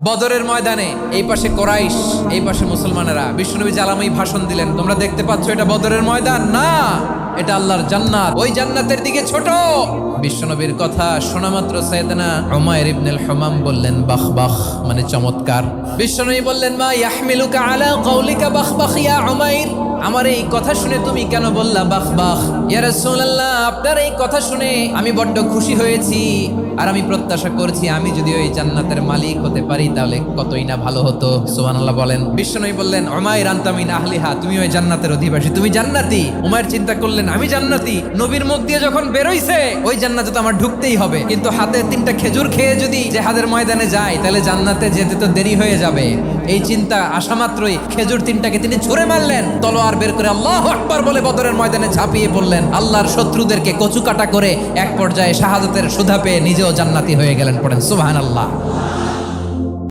বদরের ময়দানে এই পাশে কোরাইশ, এই পাশে মুসলমানেরা। বিশ্বনবী জালামি ভাষণ দিলেন, তোমরা দেখতে পাচ্ছ এটা বদরের ময়দান না, এটা আল্লাহর জান্নাত, ওই জান্নাতের দিকে ছোট। বিশ্বনবীর কথা শোনা মাত্র সাইয়েদনা উমাইর ইবনুল হুমাম বললেন বাখ বাখ, মানে চমৎকার। বিশ্বনবী বললেন মা ইয়াহমিলুকা আলা কওলিকা বাখ বাখ ইয়া উমাইর, আমার এই কথা শুনে তুমি কেন বললা বাখ বাখ? ইয়া রাসূলুল্লাহ, আপনার এই কথা শুনে আমি বড্ড খুশি হয়েছি, আর আমি প্রত্যাশা করছি আমি যদি ওই জান্নাতের মালিক হতে পারি তাহলে কতই না ভালো হতো। সুবহানাল্লাহ বলেন। বিশ্বনবী বললেন উমাইর আনতা মিন আহলিহা, তুমি ওই জান্নাতের অধিবাসী, তুমি জান্নাতি। উমাইর চিন্তা করলেন আমি জান্নাতি, নবীর মুখ দিয়ে যখন বেরোইছে ওই জান্নাতে তো আমার ঢুকতেই হবে, কিন্তু হাতে 3টা খেজুর খেয়ে যদি জিহাদের ময়দানে যায় তাহলে জান্নাতে যেতে তো দেরি হয়ে যাবে। এই চিন্তা আসা মাত্রই খেজুর 3টাকে তিনি ছুঁড়ে মারলেন, তলোয়ার বের করে আল্লাহু আকবার বলে বদরের ময়দানে ঝাঁপিয়ে পড়লেন। আল্লাহর শত্রুদেরকে কচুকাটা করে এক পর্যায়ে শাহাদাতের সুধা পেয়ে নিজেও জান্নাতি হয়ে গেলেন। পড়েন সুবহানাল্লাহ।